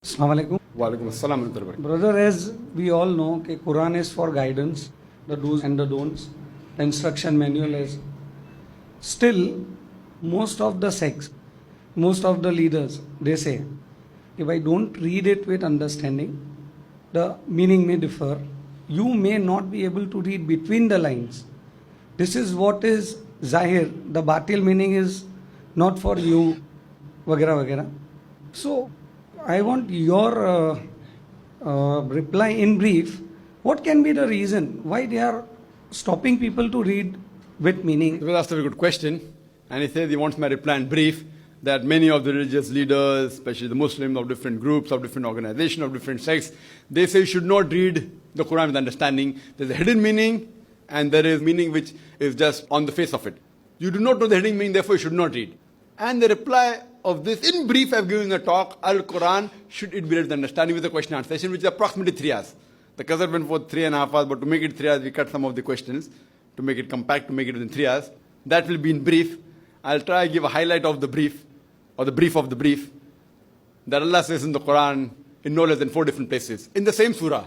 Assalamu alaikum. Walaikum assalam wa rahmatullahi. Brother, as we all know, कि Quran is for guidance, the do's and the don'ts, the instruction manual is. Still, most of the sects, most of the leaders, they say, if I don't read it with understanding, the meaning may differ. You may not be able to read between the lines. This is what is Zahir. The Batil meaning is not for you, वगैरह वगैरह. So, I want your reply in brief. What can be the reason why they are stopping people to read with meaning? Well, that's a very good question. And he says he wants my reply in brief that many of the religious leaders, especially the Muslims of different groups, of different organizations, of different sects, they say you should not read the Quran with understanding. There's a hidden meaning and there is meaning which is just on the face of it. You do not know the hidden meaning, therefore you should not read. And the reply of this, in brief, I've given a talk, Al-Quran, should it be read with understanding, with a question and answer session, which is approximately 3 hours. The Covert went for 3.5 hours, but to make it 3 hours, we cut some of the questions, to make it compact, to make it within 3 hours. That will be in brief. I'll try to give a highlight of the brief, or the brief of the brief, that Allah says in the Quran, in no less than 4 different places. In the same surah,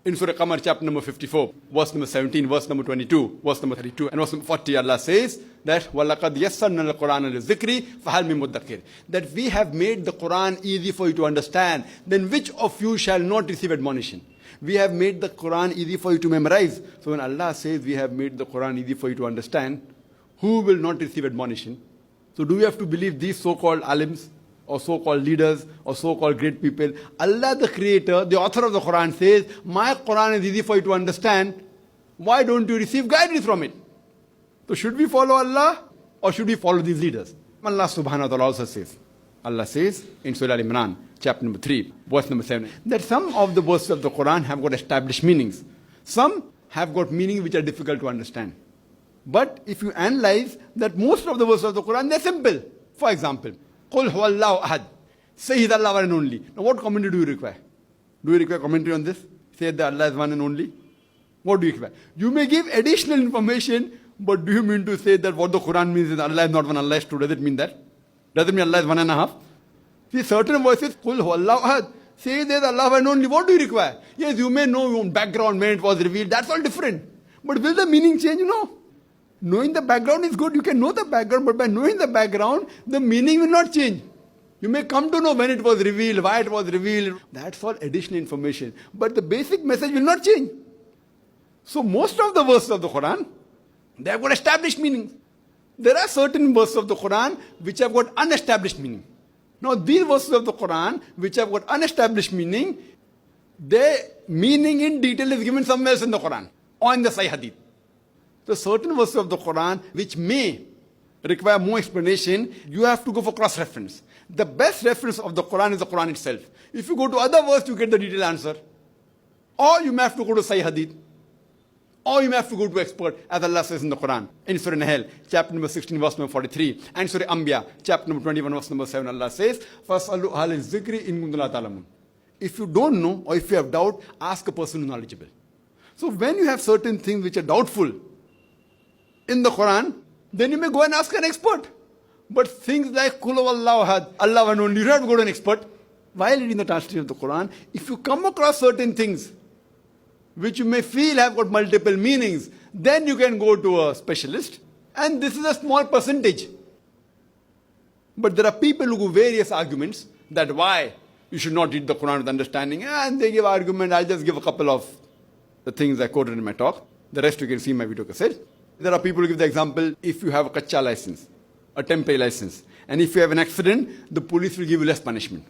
in Surah Qamar, chapter number 54, verse number 17, verse number 22, verse number 32, and verse number 40, Allah says that وَلَقَدْ يَسَّرْنَا الْقُرْآنَ لِلذِّكْرِ فَهَلْ مِن مُدَّكِرٍ. That we have made the Quran easy for you to understand, then which of you shall not receive admonition? We have made the Quran easy for you to memorize. So when Allah says we have made the Quran easy for you to understand, who will not receive admonition? So do we have to believe these so-called alims, or so-called leaders, or so-called great people? Allah the creator, the author of the Quran says, my Quran is easy for you to understand. Why don't you receive guidance from it? So should we follow Allah, or should we follow these leaders? Allah subhanahu wa ta'ala also says, Allah says in Surah Al-Imran, chapter number 3, verse number 7, that some of the verses of the Quran have got established meanings. Some have got meanings which are difficult to understand. But if you analyze that most of the verses of the Quran, they're simple. For example, Qul huwallahu ahad. Say He is Allah one and only. Now what commentary do you require? Do you require commentary on this? Say that Allah is one and only? What do you require? You may give additional information, but do you mean to say that what the Quran means is Allah is not one, Allah is two? Does it mean that? Does it mean Allah is 1.5? See, certain verses, Qul huwallahu ahad. Say there is Allah one and only. What do you require? Yes, you may know your own background when it was revealed. That's all different. But will the meaning change? No. Knowing the background is good. You can know the background, but by knowing the background, the meaning will not change. You may come to know when it was revealed, why it was revealed. That's all additional information. But the basic message will not change. So most of the verses of the Quran, they have got established meanings. There are certain verses of the Quran which have got unestablished meaning. Now these verses of the Quran which have got unestablished meaning, their meaning in detail is given somewhere else in the Quran or in the Sahih Hadith. So certain verses of the Quran which may require more explanation, you have to go for cross-reference. The best reference of the Quran is the Quran itself. If you go to other verses, you get the detailed answer. Or you may have to go to Sahih Hadith. Or you may have to go to expert, as Allah says in the Quran. In Surah Nahl, chapter number 16, verse number 43. And Surah Anbiya, chapter number 21, verse number 7, Allah says, فَاسْأَلُوا أَهْلَ الذِّكْرِ إِن كُنتُمْ لَا تَعْلَمُونَ. If you don't know, or if you have doubt, ask a person who is knowledgeable. So when you have certain things which are doubtful in the Quran, then you may go and ask an expert. But things like Qul huwallahu ahad, Allah one only, you don't have to go to an expert. While reading the translation of the Quran, if you come across certain things which you may feel have got multiple meanings, then you can go to a specialist. And this is a small percentage. But there are people who give various arguments that why you should not read the Quran with understanding. And they give argument. I'll just give a couple of the things I quoted in my talk. The rest you can see in my video cassette. There are people who give the example, if you have a kacha license, a temporary license, and if you have an accident, the police will give you less punishment.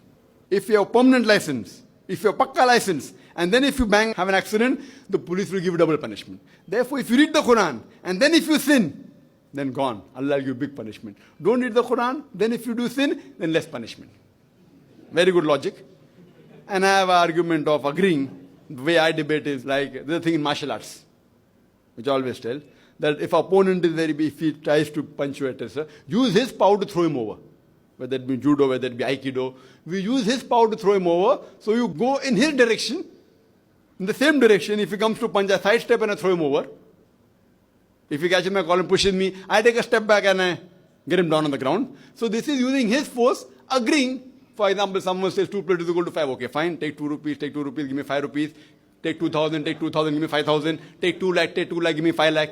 If you have a permanent license, if you have a pakka license, and then if you have an accident, the police will give you double punishment. Therefore, if you read the Quran, and then if you sin, then gone. Allah will give you big punishment. Don't read the Quran, then if you do sin, then less punishment. Very good logic. And I have an argument of agreeing. The way I debate is like, there's a thing in martial arts, which I always tell, that if opponent is very big, if he tries to punch you at us, use his power to throw him over. Whether it be judo, whether it be aikido, we use his power to throw him over. So you go in his direction, in the same direction. If he comes to punch, I sidestep and I throw him over. If he catches my collar and pushes me, I take a step back and I get him down on the ground. So this is using his force, agreeing For example, someone says 2 plus 2 is equal to 5. Okay, fine. Take 2 rupees, take 2 rupees, give me 5 rupees. Take 2,000, take 2,000, give me 5,000. Take 2 lakh, take 2 lakh, give me 5 lakh.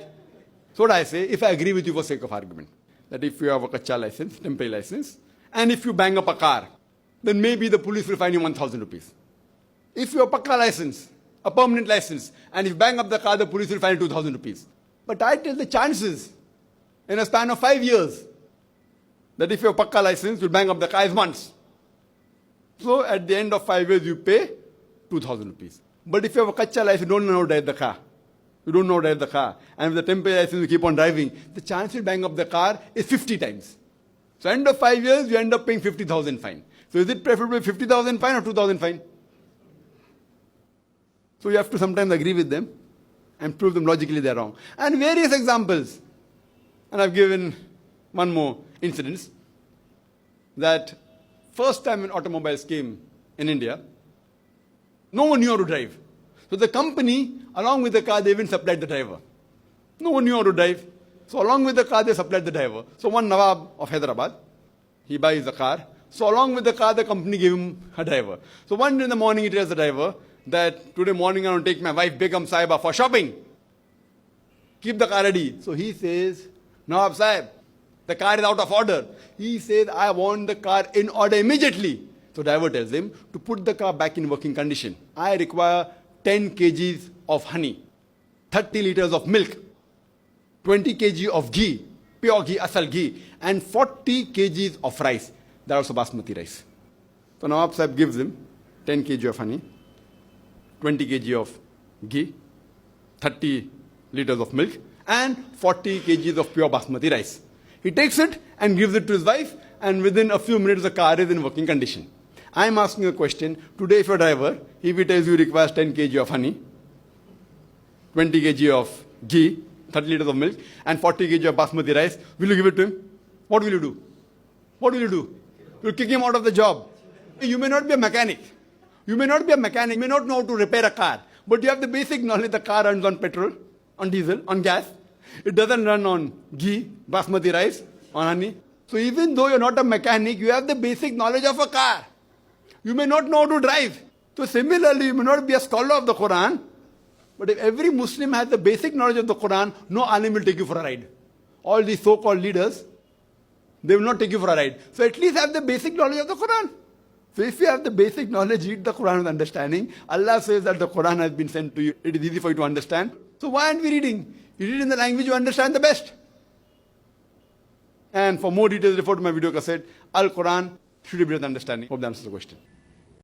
So what I say, if I agree with you for sake of argument, that if you have a kacha license, temporary license, and if you bang up a car, then maybe the police will fine you 1,000 rupees. If you have a pakka license, a permanent license, and if you bang up the car, the police will fine you 2,000 rupees. But I tell the chances in a span of 5 years that if you have a pakka license, you'll bang up the car is once. So at the end of 5 years, you pay 2,000 rupees. But if you have a kacha license, you don't know how to drive the car. You don't know how to drive the car. And with the temporary license, you keep on driving. The chance you bang up the car is 50 times. So end of 5 years, you end up paying 50,000 fine. So is it preferable 50,000 fine or 2,000 fine? So you have to sometimes agree with them and prove them logically they're wrong. And various examples. And I've given one more incident. That first time when automobiles came in India, no one knew how to drive. So the company, along with the car, they even supplied the driver. No one knew how to drive. So along with the car, they supplied the driver. So one Nawab of Hyderabad, he buys the car. So along with the car, the company gave him a driver. So one day in the morning, he tells the driver that today morning I want to take my wife Begum Sahiba for shopping. Keep the car ready. So he says, Nawab Sahib, the car is out of order. He says, I want the car in order immediately. So driver tells him to put the car back in working condition. I require 10 kgs of honey, 30 liters of milk, 20 kg of ghee, pure ghee, asal ghee, and 40 kgs of rice. That also basmati rice. So Nawab Sahib gives him 10 kg of honey, 20 kg of ghee, 30 liters of milk, and 40 kgs of pure basmati rice. He takes it and gives it to his wife, and within a few minutes the car is in working condition. I am asking a question. Today, if your driver, if he tells you he requires 10 kg of honey, 20 kg of ghee, 30 liters of milk, and 40 kg of basmati rice, will you give it to him? What will you do? What will you do? You'll kick him out of the job. You may not be a mechanic. You may not be a mechanic. You may not know how to repair a car. But you have the basic knowledge the car runs on petrol, on diesel, on gas. It doesn't run on ghee, basmati rice, on honey. So even though you're not a mechanic, you have the basic knowledge of a car. You may not know how to drive. So similarly, you may not be a scholar of the Quran, but if every Muslim has the basic knowledge of the Quran, no alim will take you for a ride. All these so-called leaders, they will not take you for a ride. So at least have the basic knowledge of the Quran. So if you have the basic knowledge, read the Quran with understanding. Allah says that the Quran has been sent to you. It is easy for you to understand. So why aren't we reading? You read in the language you understand the best. And for more details, refer to my video cassette, Al-Quran should be with understanding. Hope that answers the question.